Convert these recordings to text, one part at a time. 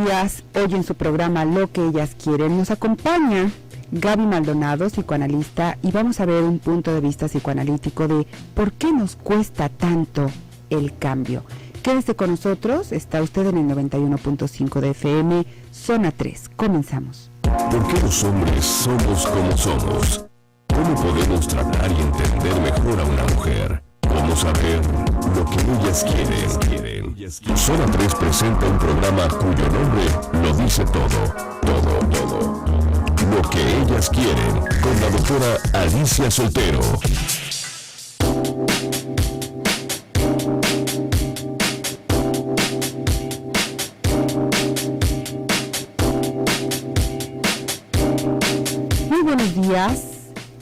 días. Hoy en su programa Lo que ellas quieren nos acompaña Gaby Maldonado, psicoanalista, y vamos a ver un punto de vista psicoanalítico de por qué nos cuesta tanto el cambio. Quédese con nosotros, está usted en el 91.5 de FM, Zona 3. Comenzamos. ¿Por qué los hombres somos como somos? ¿Cómo podemos tratar y entender mejor a una mujer? ¿Cómo saber lo que ellas quieren? Zona 3 presenta un programa cuyo nombre lo dice todo. Lo que ellas quieren, con la doctora Alicia Soltero. Muy buenos días.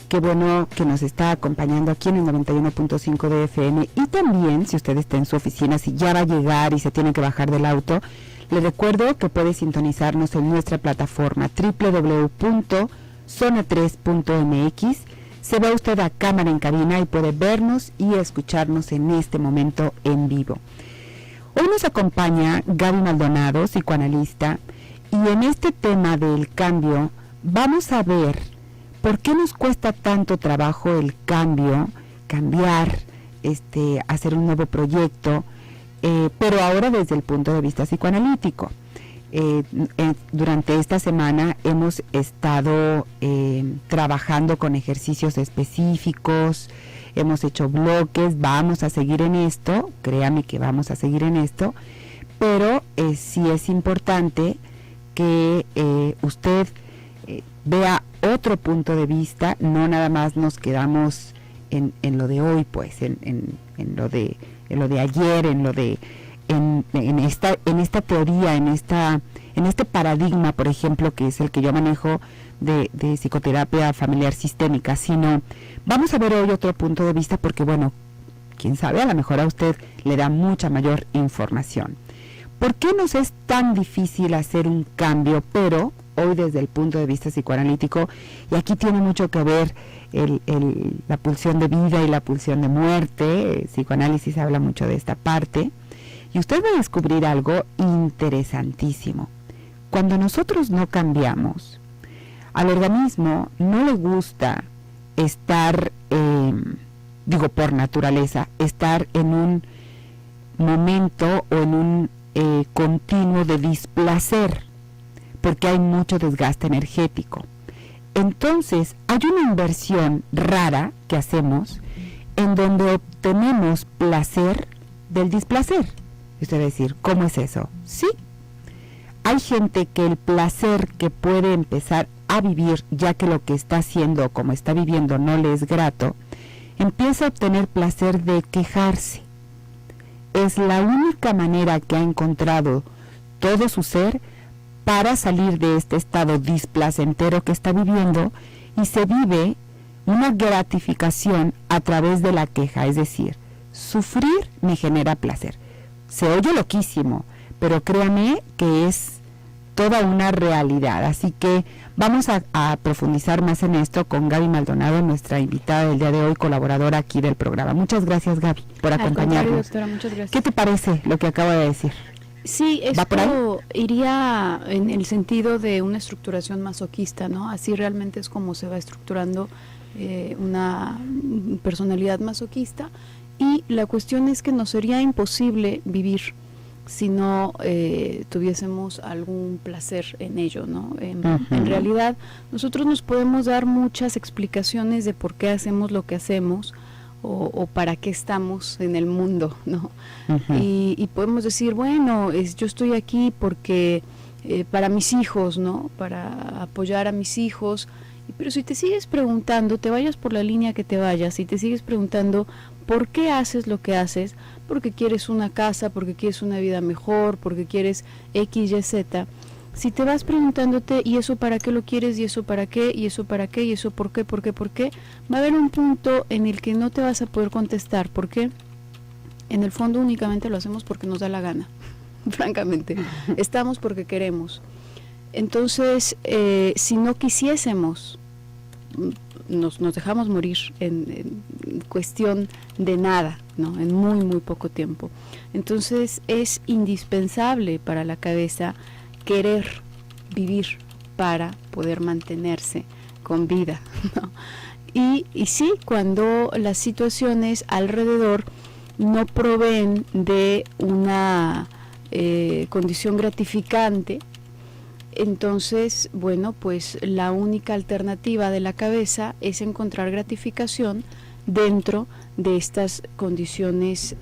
Qué bueno que nos está acompañando aquí en el 91.5 de FM, y también si usted está en su oficina, si ya va a llegar y se tiene que bajar del auto, le recuerdo que puede sintonizarnos en nuestra plataforma www.zona3.mx. Se va usted a cámara en cabina y puede vernos y escucharnos en este momento en vivo. Hoy nos acompaña Gaby Maldonado, psicoanalista, y en este tema del cambio vamos a ver ¿por qué nos cuesta tanto trabajo el cambio, cambiar, hacer un nuevo proyecto, pero ahora desde el punto de vista psicoanalítico? Durante esta semana hemos estado trabajando con ejercicios específicos, hemos hecho bloques, vamos a seguir en esto, créame que vamos a seguir en esto, pero sí es importante que usted vea otro punto de vista, no nada más nos quedamos en lo de hoy, pues, en lo de ayer, en esta teoría, en este paradigma, por ejemplo, que es el que yo manejo de psicoterapia familiar sistémica, sino vamos a ver hoy otro punto de vista porque, bueno, quién sabe, a lo mejor a usted le da mucha mayor información. ¿Por qué nos es tan difícil hacer un cambio, pero hoy desde el punto de vista psicoanalítico? Y aquí tiene mucho que ver la pulsión de vida y la pulsión de muerte. El psicoanálisis habla mucho de esta parte. Y usted va a descubrir algo interesantísimo. Cuando nosotros no cambiamos, al organismo no le gusta estar, por naturaleza, estar en un momento o en un continuo de displacer, porque hay mucho desgaste energético. Entonces, hay una inversión rara que hacemos en donde obtenemos placer del displacer. Y usted va a decir, ¿cómo es eso? Sí, hay gente que el placer que puede empezar a vivir, ya que lo que está haciendo, como está viviendo, no le es grato, empieza a obtener placer de quejarse. Es la única manera que ha encontrado todo su ser para salir de este estado displacentero que está viviendo, y se vive una gratificación a través de la queja, es decir, sufrir me genera placer. Se oye loquísimo, pero créame que es toda una realidad. Así que vamos a profundizar más en esto con Gaby Maldonado, nuestra invitada del día de hoy, colaboradora aquí del programa. Muchas gracias, Gaby, por acompañarnos. Doctora, muchas gracias. ¿Qué te parece lo que acabo de decir? Sí, esto iría en el sentido de una estructuración masoquista, ¿no? Así realmente es como se va estructurando una personalidad masoquista, y la cuestión es que nos sería imposible vivir si no tuviésemos algún placer en ello, ¿no? En realidad, nosotros nos podemos dar muchas explicaciones de por qué hacemos lo que hacemos, o para qué estamos en el mundo, ¿no? Y podemos decir, bueno, yo estoy aquí porque para mis hijos, ¿no? Para apoyar a mis hijos. Pero si te sigues preguntando, te vayas por la línea que te vayas, si te sigues preguntando por qué haces lo que haces, porque quieres una casa, porque quieres una vida mejor, porque quieres X, Y, Z. Si te vas preguntándote, ¿y eso para qué lo quieres? ¿Y eso para qué? ¿Y eso para qué? ¿Y eso por qué? ¿Por qué? ¿Por qué? Va a haber un punto en el que no te vas a poder contestar. ¿Por qué? En el fondo únicamente lo hacemos porque nos da la gana, francamente. Estamos porque queremos. Entonces, si no quisiésemos, nos dejamos morir en cuestión de nada, ¿no? En muy, muy poco tiempo. Entonces, es indispensable para la cabeza querer vivir para poder mantenerse con vida, ¿no? Y sí, cuando las situaciones alrededor no proveen de una condición gratificante, entonces, bueno, pues la única alternativa de la cabeza es encontrar gratificación dentro de estas condiciones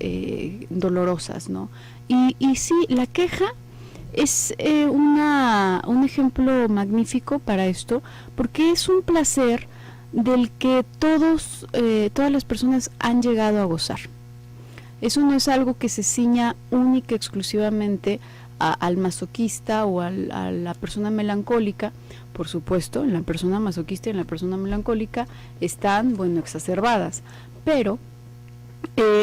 dolorosas, ¿no? Y sí, la queja es un ejemplo magnífico para esto, porque es un placer del que todas las personas han llegado a gozar. Eso no es algo que se ciña única exclusivamente al masoquista o a la persona melancólica. Por supuesto, en la persona masoquista y en la persona melancólica están, bueno, exacerbadas, pero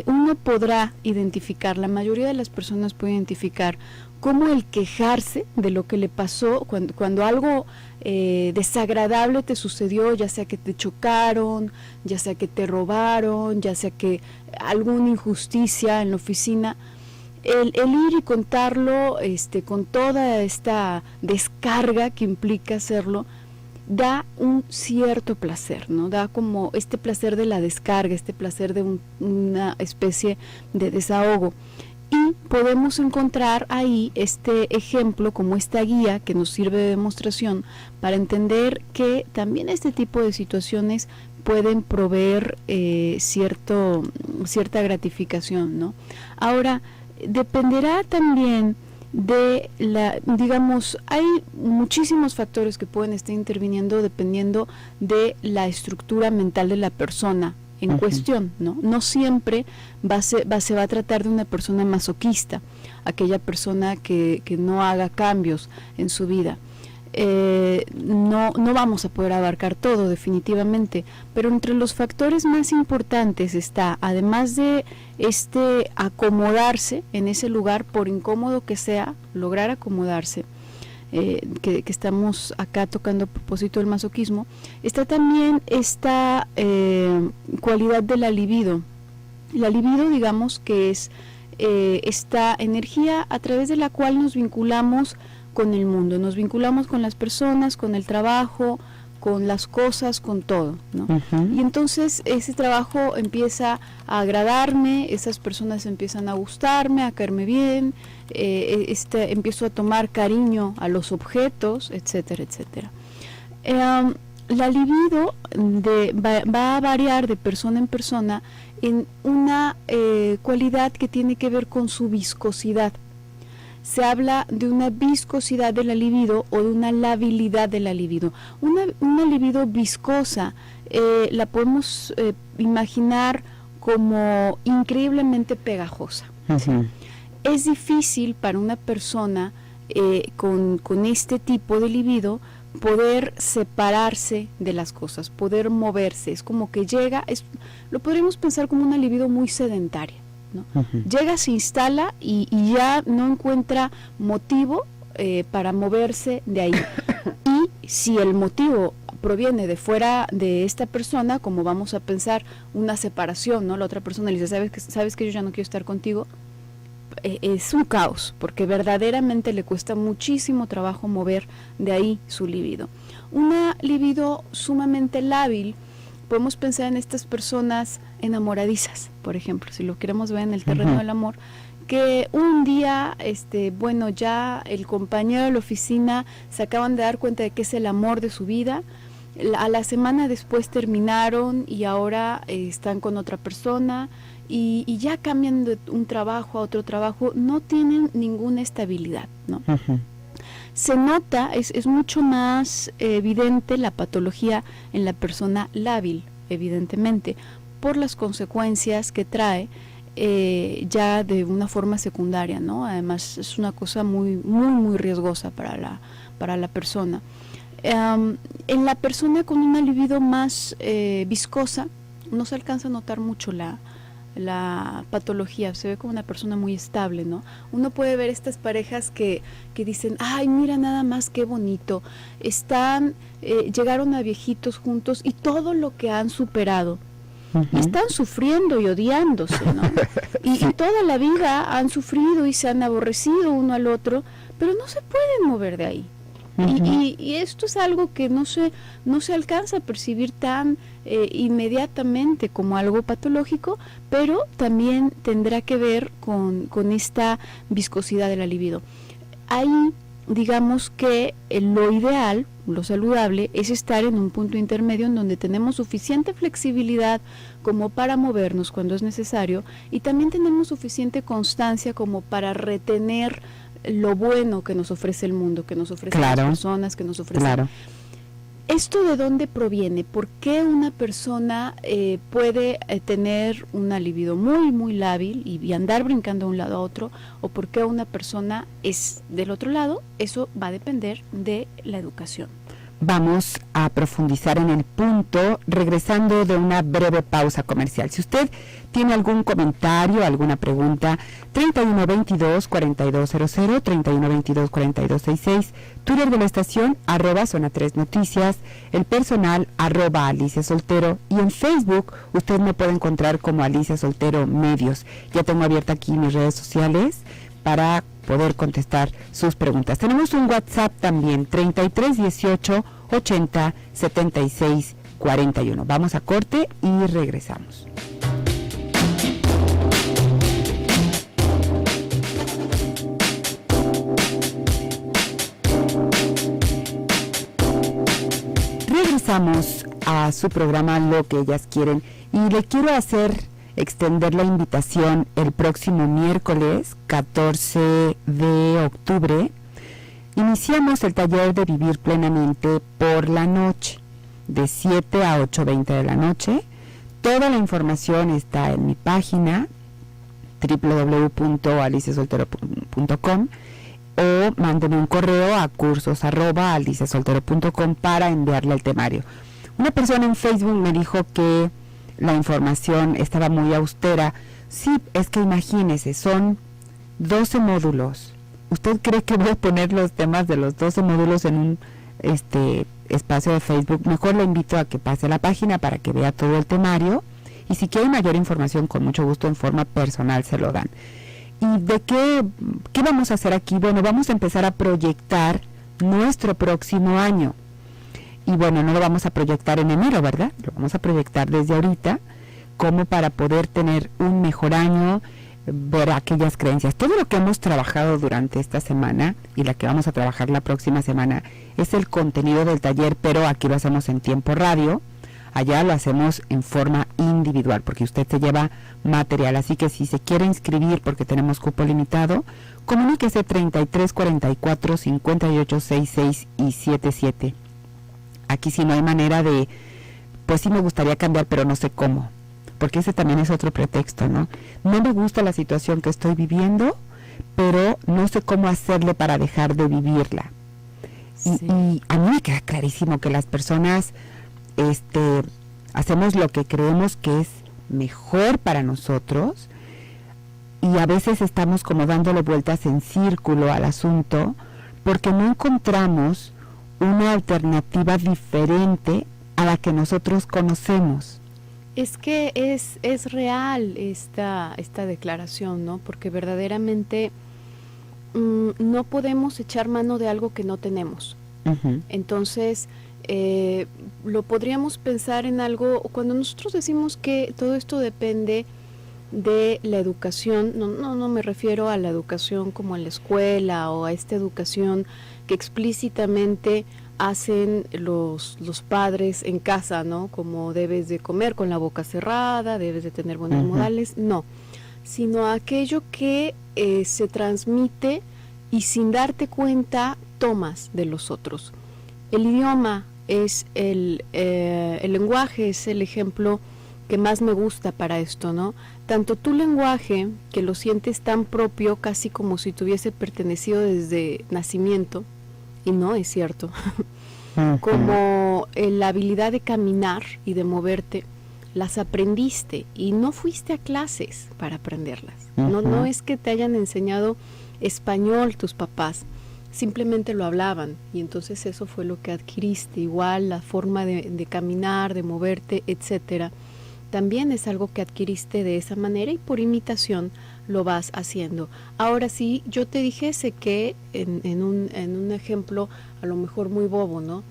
uno podrá identificar, la mayoría de las personas puede identificar cómo el quejarse de lo que le pasó, cuando algo desagradable te sucedió, ya sea que te chocaron, ya sea que te robaron, ya sea que alguna injusticia en la oficina, el ir y contarlo con toda esta descarga que implica hacerlo, da un cierto placer, ¿no? Da como este placer de la descarga, este placer de una especie de desahogo. Y podemos encontrar ahí este ejemplo como esta guía que nos sirve de demostración para entender que también este tipo de situaciones pueden proveer cierta gratificación, ¿no? Ahora, dependerá también de digamos, hay muchísimos factores que pueden estar interviniendo dependiendo de la estructura mental de la persona en cuestión, ¿no? No siempre se va a tratar de una persona masoquista, aquella persona que no haga cambios en su vida. No vamos a poder abarcar todo definitivamente, pero entre los factores más importantes está, además de acomodarse en ese lugar, por incómodo que sea, lograr acomodarse, que estamos acá tocando a propósito del masoquismo, está también esta cualidad de la libido. La libido, digamos que es esta energía a través de la cual nos vinculamos con el mundo, nos vinculamos con las personas, con el trabajo, con las cosas, con todo, ¿no? Y entonces ese trabajo empieza a agradarme, esas personas empiezan a gustarme, a caerme bien, empiezo a tomar cariño a los objetos, etcétera, etcétera. La libido va a variar de persona en persona en una cualidad que tiene que ver con su viscosidad. Se habla de una viscosidad de la libido o de una labilidad de la libido. Una libido viscosa la podemos imaginar como increíblemente pegajosa. ¿Sí? Es difícil para una persona con este tipo de libido poder separarse de las cosas, poder moverse. Es como que lo podríamos pensar como una libido muy sedentaria, ¿no? Llega, se instala y ya no encuentra motivo para moverse de ahí. Y si el motivo proviene de fuera de esta persona, como vamos a pensar una separación, ¿no? La otra persona le dice, ¿sabes que yo ya no quiero estar contigo? Es un caos, porque verdaderamente le cuesta muchísimo trabajo mover de ahí su libido. Una libido sumamente lábil, podemos pensar en estas personas enamoradizas, por ejemplo, si lo queremos ver en el terreno del amor, que un día, ya el compañero de la oficina se acaban de dar cuenta de que es el amor de su vida, a la semana después terminaron y ahora están con otra persona y ya cambian de un trabajo a otro trabajo, no tienen ninguna estabilidad, ¿no? Se nota, es mucho más evidente la patología en la persona lábil, evidentemente, por las consecuencias que trae ya de una forma secundaria, ¿no? Además es una cosa muy, muy, muy riesgosa para la persona. En la persona con una libido más viscosa no se alcanza a notar mucho la patología, se ve como una persona muy estable, ¿no? Uno puede ver estas parejas que dicen, ay, mira nada más qué bonito, llegaron a viejitos juntos y todo lo que han superado, están sufriendo y odiándose, ¿no? Y toda la vida han sufrido y se han aborrecido uno al otro, pero no se pueden mover de ahí. Y esto es algo que no se alcanza a percibir tan inmediatamente como algo patológico, pero también tendrá que ver con esta viscosidad de la libido. Ahí, digamos que lo ideal, lo saludable, es estar en un punto intermedio en donde tenemos suficiente flexibilidad como para movernos cuando es necesario, y también tenemos suficiente constancia como para retener lo bueno que nos ofrece el mundo, que nos ofrecen las personas, que nos ofrecen. ¿Esto de dónde proviene? ¿Por qué una persona puede tener una libido muy, muy lábil y andar brincando de un lado a otro? ¿O por qué una persona es del otro lado? Eso va a depender de la educación. Vamos a profundizar en el punto regresando de una breve pausa comercial. Si usted tiene algún comentario, alguna pregunta, 3122-4200, 3122-4266, Twitter de la estación, @Zona 3 Noticias, el personal, @Alicia Soltero, y en Facebook usted me puede encontrar como Alicia Soltero Medios. Ya tengo abierta aquí mis redes sociales para poder contestar sus preguntas. Tenemos un WhatsApp también, 3318 80 76 41. Vamos a corte y regresamos. Regresamos a su programa Lo que ellas quieren, y le quiero extender la invitación el próximo miércoles 14 de octubre. Iniciamos el taller de Vivir Plenamente por la noche, de 7 a 8:20 de la noche. Toda la información está en mi página www.aliciasoltero.com, o mándeme un correo a cursos@aliciasoltero.com para enviarle el temario. Una persona en Facebook me dijo que la información estaba muy austera. Sí, es que imagínese, son 12 módulos. ¿Usted cree que voy a poner los temas de los 12 módulos en un espacio de Facebook? Mejor le invito a que pase a la página para que vea todo el temario, y si quiere mayor información, con mucho gusto en forma personal se lo dan. ¿Y de qué vamos a hacer aquí? Bueno, vamos a empezar a proyectar nuestro próximo año. Y bueno, no lo vamos a proyectar en enero, ¿verdad? Lo vamos a proyectar desde ahorita, como para poder tener un mejor año, ver aquellas creencias. Todo lo que hemos trabajado durante esta semana y la que vamos a trabajar la próxima semana es el contenido del taller, pero aquí lo hacemos en tiempo radio. Allá lo hacemos en forma individual, porque usted se lleva material. Así que si se quiere inscribir, porque tenemos cupo limitado, comuníquese 3344 58 66 y 77. Aquí sí no hay manera de, pues sí me gustaría cambiar, pero no sé cómo, porque ese también es otro pretexto, ¿no? No me gusta la situación que estoy viviendo, pero no sé cómo hacerle para dejar de vivirla. Sí. Y a mí me queda clarísimo que las personas hacemos lo que creemos que es mejor para nosotros, y a veces estamos como dándole vueltas en círculo al asunto porque no encontramos una alternativa diferente a la que nosotros conocemos. Es que es real esta declaración, ¿no? Porque verdaderamente no podemos echar mano de algo que no tenemos. Uh-huh. Entonces, lo podríamos pensar en algo, cuando nosotros decimos que todo esto depende de la educación, no me refiero a la educación como en la escuela o a esta educación que explícitamente hacen los padres en casa, ¿no? Como debes de comer con la boca cerrada, debes de tener buenos modales, no, sino aquello que se transmite y sin darte cuenta tomas de los otros. El idioma es el lenguaje es el ejemplo que más me gusta para esto, ¿no? Tanto tu lenguaje, que lo sientes tan propio, casi como si te hubiese pertenecido desde nacimiento, y no es cierto, como la habilidad de caminar y de moverte, las aprendiste y no fuiste a clases para aprenderlas. No es que te hayan enseñado español tus papás, simplemente lo hablaban y entonces eso fue lo que adquiriste. Igual la forma de caminar, de moverte, etcétera, también es algo que adquiriste de esa manera y por imitación lo vas haciendo. Ahora sí, yo te dijese que en un ejemplo a lo mejor muy bobo, ¿no?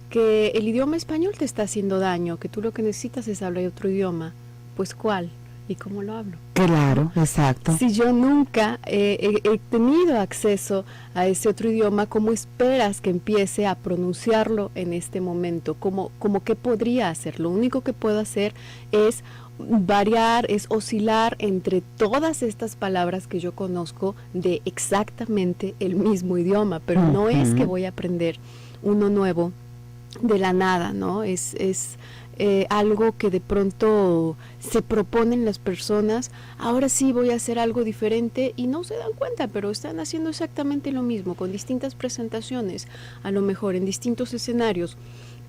Que el idioma español te está haciendo daño, que tú lo que necesitas es hablar otro idioma. Pues ¿cuál? ¿Y cómo lo hablo? Claro, exacto. Si yo nunca he tenido acceso a ese otro idioma, ¿cómo esperas que empiece a pronunciarlo en este momento? ¿Cómo que podría hacer? Lo único que puedo hacer es variar, es oscilar entre todas estas palabras que yo conozco de exactamente el mismo idioma, pero no es que voy a aprender uno nuevo de la nada, ¿no? Es algo que de pronto se proponen las personas. Ahora sí voy a hacer algo diferente y no se dan cuenta, pero están haciendo exactamente lo mismo con distintas presentaciones, a lo mejor en distintos escenarios,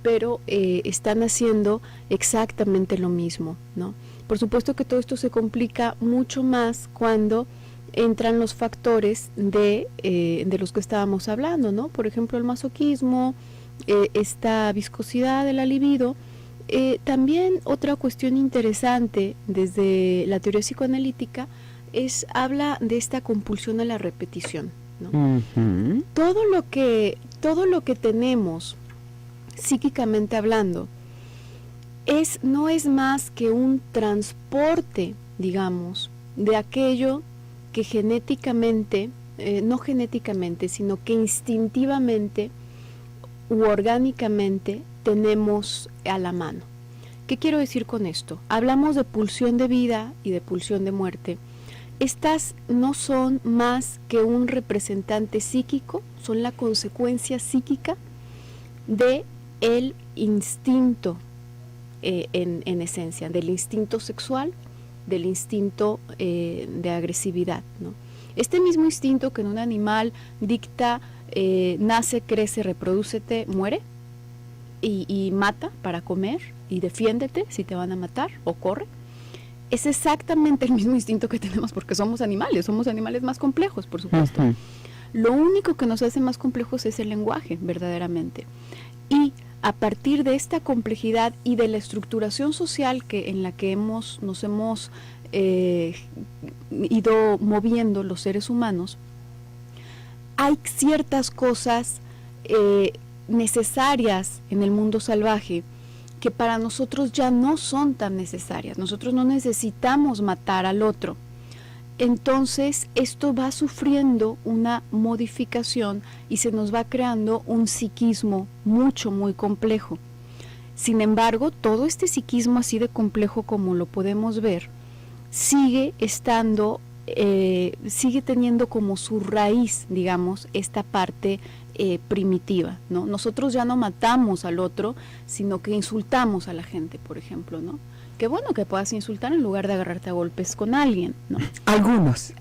pero están haciendo exactamente lo mismo, ¿no? Por supuesto que todo esto se complica mucho más cuando entran los factores de los que estábamos hablando, ¿no? Por ejemplo, el masoquismo, esta viscosidad de la libido. También otra cuestión interesante desde la teoría psicoanalítica habla de esta compulsión a la repetición, ¿no? Uh-huh. Todo lo que tenemos psíquicamente hablando no es más que un transporte, digamos, de aquello que genéticamente, no genéticamente, sino que instintivamente u orgánicamente tenemos a la mano. ¿Qué quiero decir con esto? Hablamos de pulsión de vida y de pulsión de muerte. Estas no son más que un representante psíquico, son la consecuencia psíquica de el instinto en esencia, del instinto sexual, del instinto de agresividad, ¿no? Este mismo instinto que en un animal dicta nace, crece, reprodúcete, muere y mata para comer y defiéndete si te van a matar o corre, es exactamente el mismo instinto que tenemos porque somos animales más complejos, por supuesto. Uh-huh. Lo único que nos hace más complejos es el lenguaje, verdaderamente. Y a partir de esta complejidad y de la estructuración social en la que nos hemos ido moviendo los seres humanos, hay ciertas cosas necesarias en el mundo salvaje que para nosotros ya no son tan necesarias. Nosotros no necesitamos matar al otro. Entonces esto va sufriendo una modificación y se nos va creando un psiquismo muy complejo. Sin embargo, todo este psiquismo así de complejo como lo podemos ver, sigue teniendo como su raíz, digamos, esta parte primitiva, ¿no? Nosotros ya no matamos al otro, sino que insultamos a la gente, por ejemplo, ¿no? Qué bueno que puedas insultar en lugar de agarrarte a golpes con alguien, ¿no? Algunos.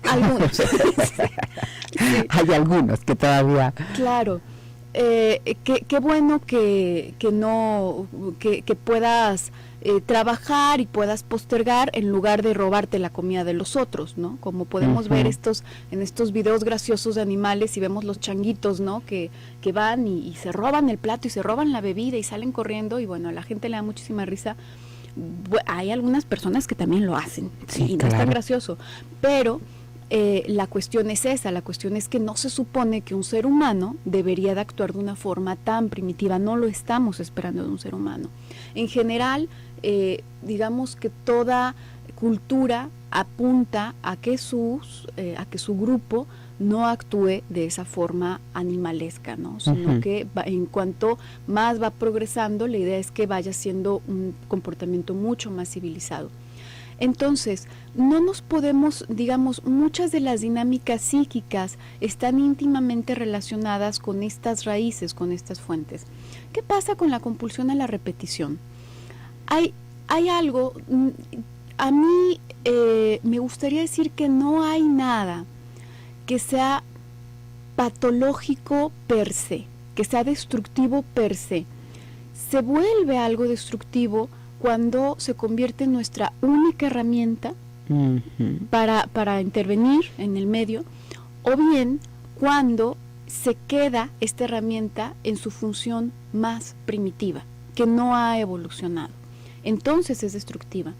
Sí. Hay algunos que todavía... Claro. Qué bueno que puedas trabajar y puedas postergar en lugar de robarte la comida de los otros, ¿no? Como podemos ver en estos videos graciosos de animales y vemos los changuitos, ¿no? Que van y se roban el plato y se roban la bebida y salen corriendo y bueno, a la gente le da muchísima risa. Hay algunas personas que también lo hacen, sí, y no es tan gracioso, pero la cuestión es esa, la cuestión es que no se supone que un ser humano debería de actuar de una forma tan primitiva, no lo estamos esperando de un ser humano. En general, digamos que toda cultura apunta a que su grupo no actúe de esa forma animalesca, ¿no? Sino que en cuanto más va progresando, la idea es que vaya siendo un comportamiento mucho más civilizado. Entonces, no nos podemos, digamos, muchas de las dinámicas psíquicas están íntimamente relacionadas con estas raíces, con estas fuentes. ¿Qué pasa con la compulsión a la repetición? Hay algo, a mí me gustaría decir que no hay nada que sea patológico per se, que sea destructivo per se. Se vuelve algo destructivo cuando se convierte en nuestra única herramienta para intervenir en el medio, o bien cuando se queda esta herramienta en su función más primitiva, que no ha evolucionado. Entonces es destructiva.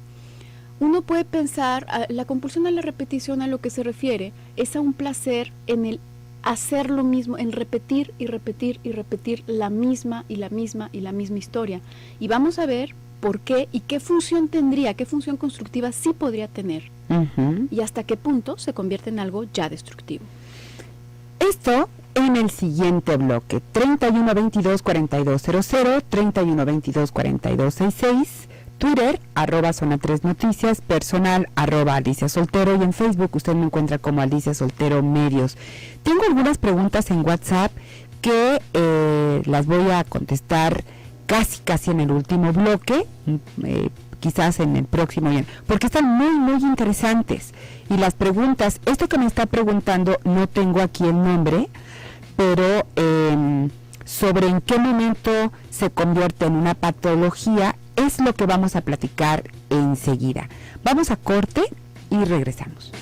uno puede pensar, la compulsión a la repetición a lo que se refiere es a un placer en el hacer lo mismo, en repetir y repetir y repetir la misma y la misma y la misma historia. Y vamos a ver por qué y qué función tendría, qué función constructiva sí podría tener. Y hasta qué punto se convierte en algo ya destructivo. Esto en el siguiente bloque, 3122-4200, 3122-4266, Twitter, @Zona 3 Noticias, personal, @Alicia Soltero, y en Facebook usted me encuentra como Alicia Soltero Medios. Tengo algunas preguntas en WhatsApp que las voy a contestar casi en el último bloque, quizás en el próximo, porque están muy interesantes. Y las preguntas, esto que me está preguntando, no tengo aquí el nombre, pero sobre en qué momento se convierte en una patología, es lo que vamos a platicar enseguida. Vamos a corte y regresamos.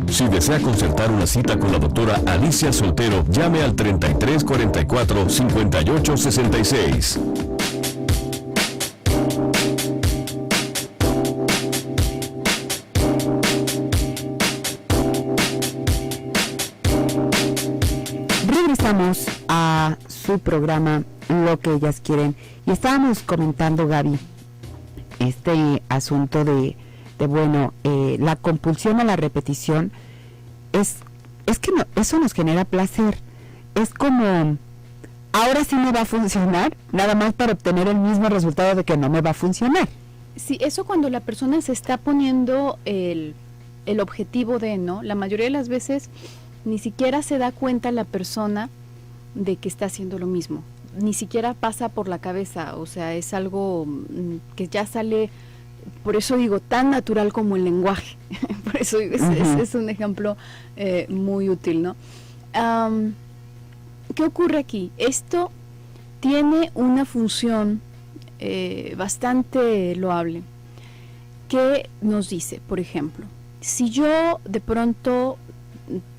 Si desea concertar una cita con la doctora Alicia Soltero, llame al 33 44 58 66. Regresamos a su programa Lo que ellas quieren, y estábamos comentando, Gaby, este asunto de la compulsión a la repetición es que no, eso nos genera placer. Es como, ahora sí me va a funcionar, nada más para obtener el mismo resultado de que no me va a funcionar. Sí, eso cuando la persona se está poniendo el objetivo de, ¿no? La mayoría de las veces ni siquiera se da cuenta la persona de que está haciendo lo mismo, ni siquiera pasa por la cabeza, o sea, es algo que ya sale, por eso digo, tan natural como el lenguaje. Por eso digo, es un ejemplo muy útil, ¿no? ¿Qué ocurre aquí? Esto tiene una función bastante loable, que nos dice, por ejemplo, si yo de pronto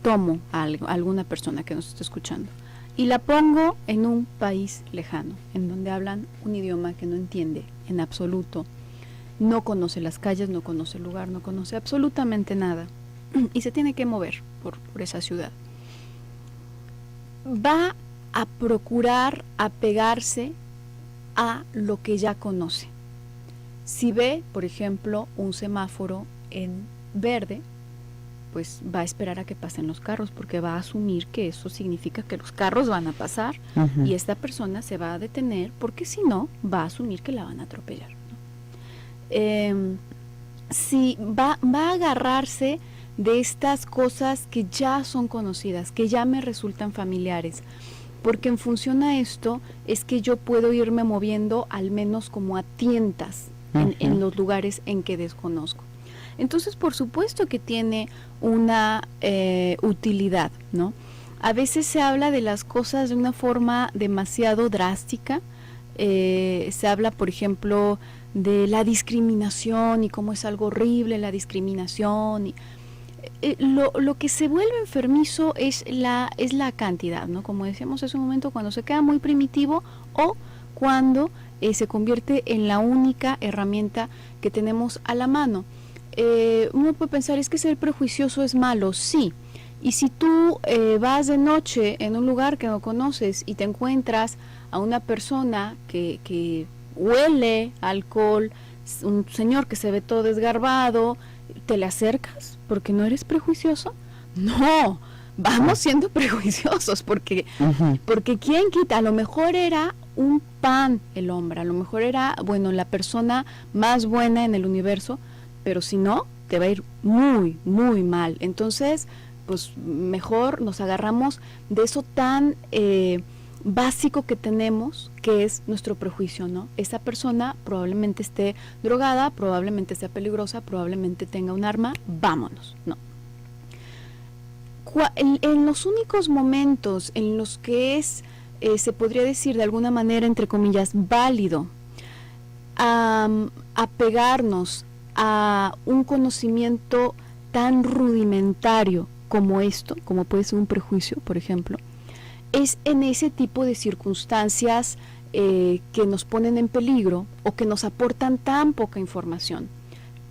tomo a alguna persona que nos está escuchando y la pongo en un país lejano, en donde hablan un idioma que no entiende en absoluto, no conoce las calles, no conoce el lugar, no conoce absolutamente nada, y se tiene que mover por esa ciudad, va a procurar apegarse a lo que ya conoce. Si ve, por ejemplo, un semáforo en verde, pues va a esperar a que pasen los carros, porque va a asumir que eso significa que los carros van a pasar, y esta persona se va a detener, porque si no, va a asumir que la van a atropellar, ¿no? Si va a agarrarse de estas cosas que ya son conocidas, que ya me resultan familiares, porque en función a esto es que yo puedo irme moviendo al menos como a tientas en los lugares en que desconozco. Entonces, por supuesto que tiene una utilidad, ¿no? A veces se habla de las cosas de una forma demasiado drástica. Se habla, por ejemplo, de la discriminación y cómo es algo horrible la discriminación. Y, lo que se vuelve enfermizo es la cantidad, ¿no? Como decíamos hace un momento, cuando se queda muy primitivo o cuando se convierte en la única herramienta que tenemos a la mano. Uno puede pensar, es que ser prejuicioso es malo, sí. Y si tú vas de noche en un lugar que no conoces y te encuentras a una persona que huele alcohol, un señor que se ve todo desgarbado, ¿te le acercas porque no eres prejuicioso? No, vamos siendo prejuiciosos porque ¿quién quita? A lo mejor era un pan el hombre, a lo mejor era, bueno, la persona más buena en el universo, pero si no, te va a ir muy, muy mal. Entonces, pues mejor nos agarramos de eso tan básico que tenemos, que es nuestro prejuicio, ¿no? Esa persona probablemente esté drogada, probablemente sea peligrosa, probablemente tenga un arma, vámonos, ¿no? En los únicos momentos en los que se podría decir de alguna manera, entre comillas, válido apegarnos a un conocimiento tan rudimentario como esto, como puede ser un prejuicio, por ejemplo, es en ese tipo de circunstancias que nos ponen en peligro o que nos aportan tan poca información.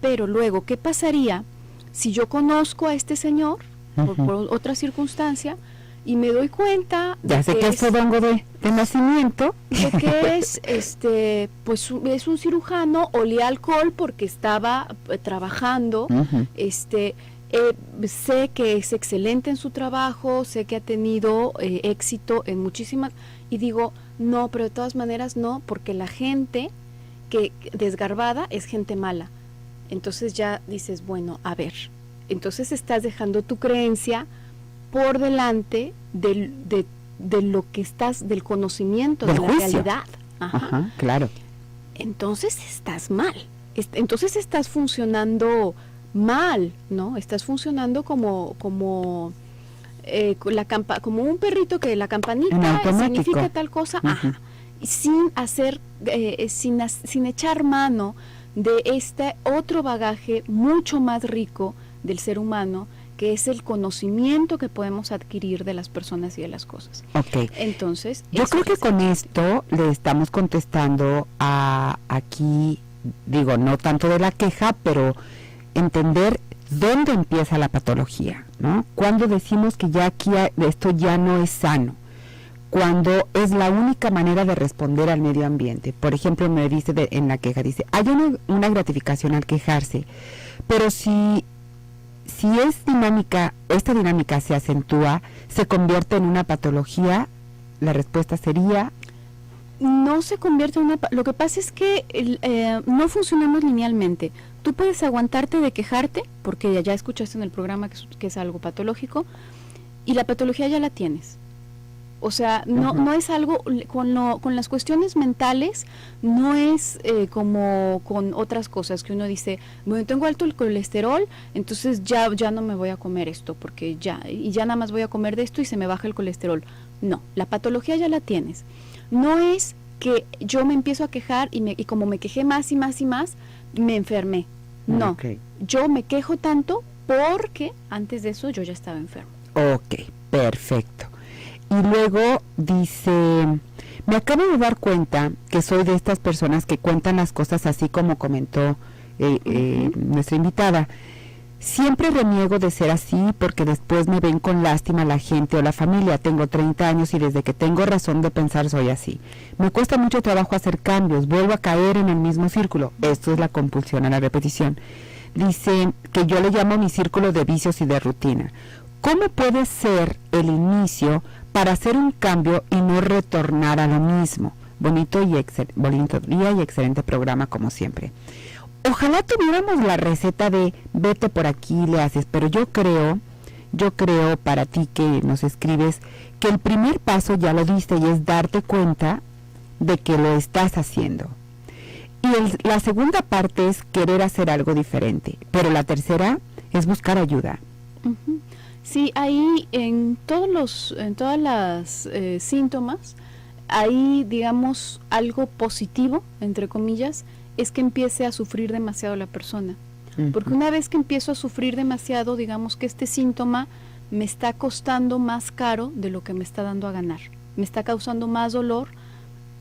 Pero luego, ¿qué pasaría si yo conozco a este señor por otra circunstancia y me doy cuenta ya sé que es fodongo de nacimiento, de que es pues es un cirujano, olía alcohol porque estaba trabajando, sé que es excelente en su trabajo, sé que ha tenido éxito en muchísimas, y digo, no, pero de todas maneras no, porque la gente que desgarbada es gente mala. Entonces ya dices, bueno, a ver, entonces estás dejando tu creencia por delante de lo que estás, del conocimiento, del de la juicio. realidad. Ajá, claro. Entonces estás mal, entonces estás funcionando mal, ¿no? Estás funcionando como como un perrito que la campanita significa tal cosa, sin hacer, sin echar mano de este otro bagaje mucho más rico del ser humano, que es el conocimiento que podemos adquirir de las personas y de las cosas. Ok. Entonces, yo creo que con esto le estamos contestando a aquí, digo, no tanto de la queja, pero entender dónde empieza la patología, ¿no? Cuando decimos que ya aquí esto ya no es sano, cuando es la única manera de responder al medio ambiente. Por ejemplo, me dice en la queja, dice, hay una gratificación al quejarse, pero si esta dinámica se acentúa, se convierte en una patología, la respuesta sería... No se convierte en una... Lo que pasa es que no funcionamos linealmente. Tú puedes aguantarte de quejarte, porque ya escuchaste en el programa que es algo patológico, y la patología ya la tienes. O sea, no es algo, con las cuestiones mentales, no es como con otras cosas que uno dice, bueno, tengo alto el colesterol, entonces ya no me voy a comer esto, porque ya nada más voy a comer de esto y se me baja el colesterol. No, la patología ya la tienes. No es que yo me empiezo a quejar y como me quejé más y más y más, me enfermé. No, yo me quejo tanto porque antes de eso yo ya estaba enfermo. Ok, perfecto. Y luego dice, me acabo de dar cuenta que soy de estas personas que cuentan las cosas así como comentó nuestra invitada. Siempre reniego de ser así porque después me ven con lástima la gente o la familia. Tengo 30 años y desde que tengo razón de pensar soy así. Me cuesta mucho trabajo hacer cambios, vuelvo a caer en el mismo círculo. Esto es la compulsión a la repetición. Dice que yo le llamo mi círculo de vicios y de rutina. ¿Cómo puede ser el inicio para hacer un cambio y no retornar a lo mismo? Bonito día y excelente programa como siempre. Ojalá tuviéramos la receta de vete por aquí, le haces, pero yo creo para ti que nos escribes que el primer paso ya lo diste y es darte cuenta de que lo estás haciendo. Y la segunda parte es querer hacer algo diferente, pero la tercera es buscar ayuda. Sí, ahí en todas las síntomas, ahí digamos algo positivo, entre comillas, es que empiece a sufrir demasiado la persona. Porque una vez que empiezo a sufrir demasiado, digamos que este síntoma me está costando más caro de lo que me está dando a ganar. Me está causando más dolor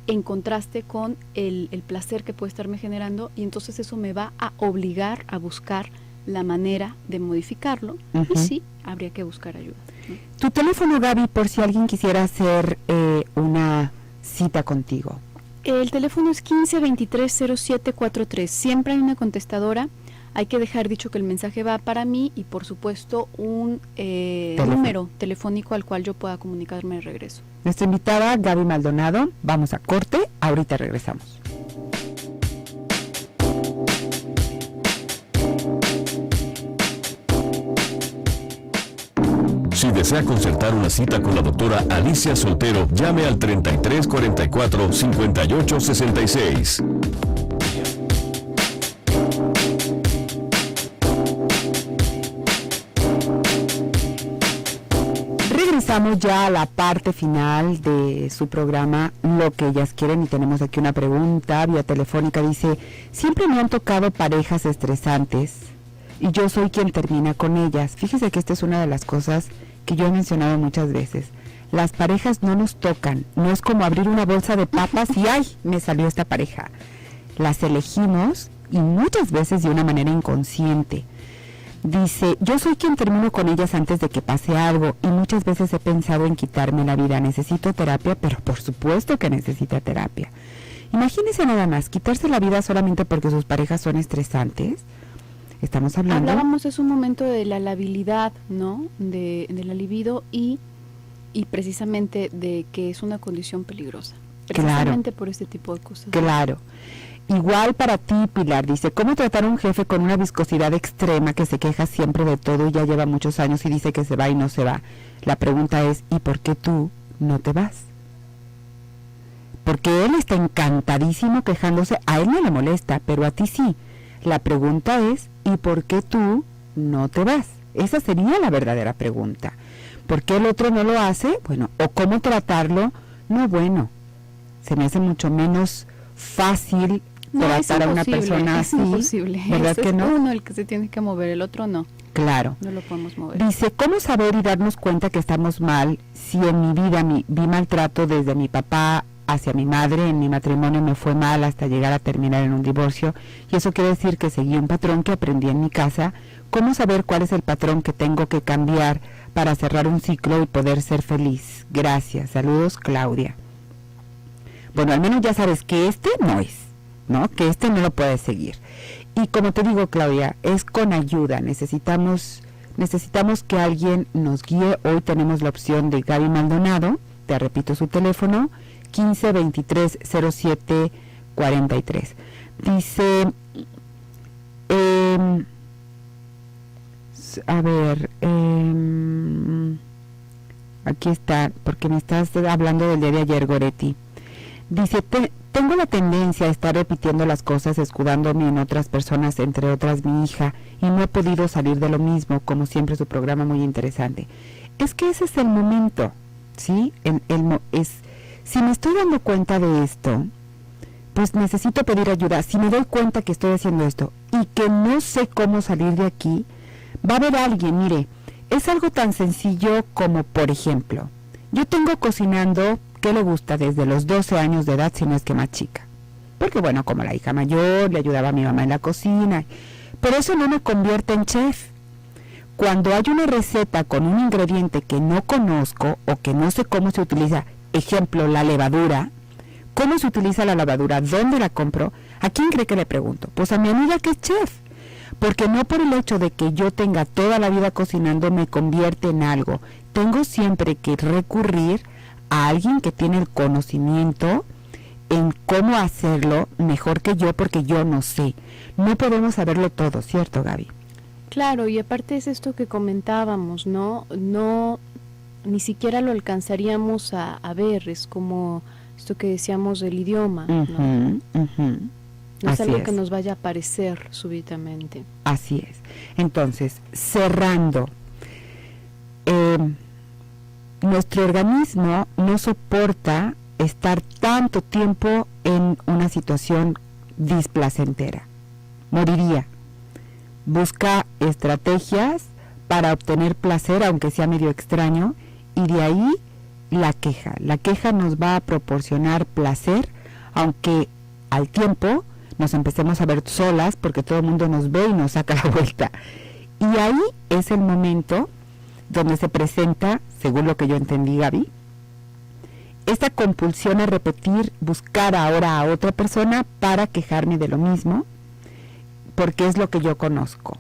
en contraste con el placer que puede estarme generando, y entonces eso me va a obligar a buscar la manera de modificarlo, y sí, habría que buscar ayuda, ¿no? Tu teléfono, Gaby, por si alguien quisiera hacer una cita contigo. El teléfono es 1523-0743. Siempre hay una contestadora. Hay que dejar dicho que el mensaje va para mí y, por supuesto, un número telefónico al cual yo pueda comunicarme de regreso. Nuestra invitada, Gaby Maldonado. Vamos a corte. Ahorita regresamos. Si desea concertar una cita con la doctora Alicia Soltero, llame al 3344-5866. Regresamos ya a la parte final de su programa, Lo que ellas quieren, y tenemos aquí una pregunta vía telefónica. Dice, siempre me han tocado parejas estresantes y yo soy quien termina con ellas. Fíjese que esta es una de las cosas que yo he mencionado muchas veces. Las parejas no nos tocan, no es como abrir una bolsa de papas y ¡ay! Me salió esta pareja. Las elegimos y muchas veces de una manera inconsciente. Dice, yo soy quien termino con ellas antes de que pase algo y muchas veces he pensado en quitarme la vida. Necesito terapia, pero por supuesto que necesita terapia. Imagínense nada más, quitarse la vida solamente porque sus parejas son estresantes. Estamos hablando... Hablábamos hace un momento de la labilidad, ¿no? De la libido y precisamente de que es una condición peligrosa. Precisamente por este tipo de cosas. Claro. Igual para ti, Pilar, dice, ¿cómo tratar a un jefe con una viscosidad extrema que se queja siempre de todo y ya lleva muchos años y dice que se va y no se va? La pregunta es, ¿y por qué tú no te vas? Porque él está encantadísimo quejándose, a él no le molesta, pero a ti sí. La pregunta es, ¿y por qué tú no te vas? Esa sería la verdadera pregunta. ¿Por qué el otro no lo hace? Bueno, o cómo tratarlo, no, bueno, se me hace mucho menos fácil tratar a una persona así. Es imposible. ¿Verdad que no? Es uno el que se tiene que mover, el otro no. Claro. No lo podemos mover. Dice, ¿cómo saber y darnos cuenta que estamos mal si en mi vida vi maltrato desde mi papá hacia mi madre, en mi matrimonio me fue mal hasta llegar a terminar en un divorcio, y eso quiere decir que seguí un patrón que aprendí en mi casa? ¿Cómo saber cuál es el patrón que tengo que cambiar para cerrar un ciclo y poder ser feliz? Gracias, saludos, Claudia. Bueno, al menos ya sabes que este no es, ¿no? Que este no lo puedes seguir. Y como te digo, Claudia, es con ayuda, necesitamos que alguien nos guíe. Hoy tenemos la opción de Gaby Maldonado, te repito su teléfono, 15 23 07 43. Dice, aquí está, porque me estás hablando del día de ayer, Goretti. Dice, tengo la tendencia a estar repitiendo las cosas, escudándome en otras personas, entre otras mi hija, y no he podido salir de lo mismo, como siempre su programa muy interesante. Es que ese es el momento, ¿sí? Si me estoy dando cuenta de esto, pues necesito pedir ayuda. Si me doy cuenta que estoy haciendo esto y que no sé cómo salir de aquí, va a haber alguien, mire, es algo tan sencillo como, por ejemplo, yo tengo cocinando, ¿qué le gusta? Desde los 12 años de edad, si no es que más chica. Porque bueno, como la hija mayor, le ayudaba a mi mamá en la cocina. Pero eso no me convierte en chef. Cuando hay una receta con un ingrediente que no conozco o que no sé cómo se utiliza, ejemplo, la levadura, ¿cómo se utiliza la levadura? ¿Dónde la compro? ¿A quién cree que le pregunto? Pues a mi amiga que es chef. Porque no por el hecho de que yo tenga toda la vida cocinando me convierte en algo. Tengo siempre que recurrir a alguien que tiene el conocimiento en cómo hacerlo mejor que yo, porque yo no sé. No podemos saberlo todo, ¿cierto, Gaby? Claro, y aparte es esto que comentábamos, ¿no? Ni siquiera lo alcanzaríamos a ver, es como esto que decíamos del idioma, ¿no? No es algo que nos vaya a aparecer súbitamente. Así es. Entonces, cerrando, nuestro organismo no soporta estar tanto tiempo en una situación displacentera. Moriría. Busca estrategias para obtener placer, aunque sea medio extraño, y de ahí la queja. La queja nos va a proporcionar placer, aunque al tiempo nos empecemos a ver solas, porque todo el mundo nos ve y nos saca la vuelta. Y ahí es el momento donde se presenta, según lo que yo entendí, Gaby, esta compulsión a repetir, buscar ahora a otra persona para quejarme de lo mismo, porque es lo que yo conozco.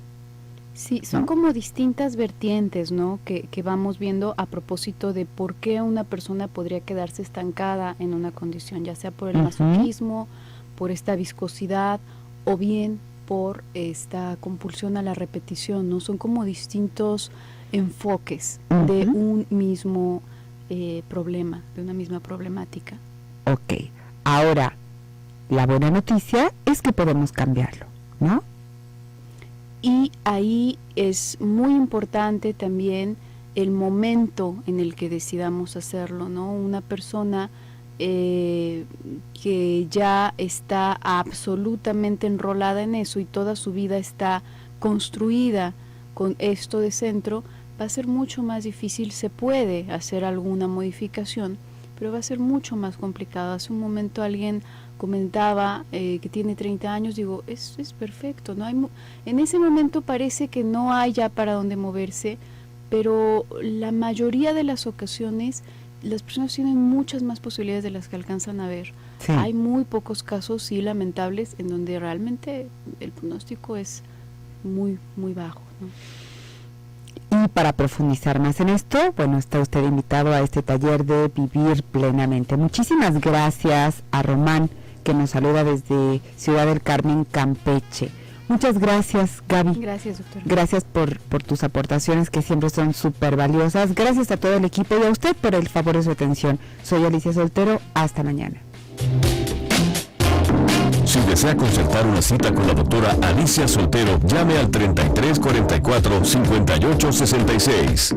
Sí, son, ¿no?, como distintas vertientes, ¿no?, que vamos viendo a propósito de por qué una persona podría quedarse estancada en una condición, ya sea por el masoquismo, por esta viscosidad, o bien por esta compulsión a la repetición, ¿no? Son como distintos enfoques de un mismo problema, de una misma problemática. Ok, ahora, la buena noticia es que podemos cambiarlo, ¿no? Y ahí es muy importante también el momento en el que decidamos hacerlo, ¿no? Una persona que ya está absolutamente enrolada en eso y toda su vida está construida con esto de centro, va a ser mucho más difícil. Se puede hacer alguna modificación, pero va a ser mucho más complicado. Hace un momento alguien comentaba que tiene 30 años, digo, es perfecto, no hay en ese momento parece que no hay ya para dónde moverse, pero la mayoría de las ocasiones las personas tienen muchas más posibilidades de las que alcanzan a ver. Sí. Hay muy pocos casos, sí, lamentables, en donde realmente el pronóstico es muy, muy bajo, ¿no? Y para profundizar más en esto, bueno, está usted invitado a este taller de Vivir Plenamente. Muchísimas gracias a Román, que nos saluda desde Ciudad del Carmen, Campeche. Muchas gracias, Gaby. Gracias, doctor. Gracias por tus aportaciones, que siempre son súper valiosas. Gracias a todo el equipo y a usted por el favor de su atención. Soy Alicia Soltero. Hasta mañana. Si desea concertar una cita con la doctora Alicia Soltero, llame al 33 44 58 66.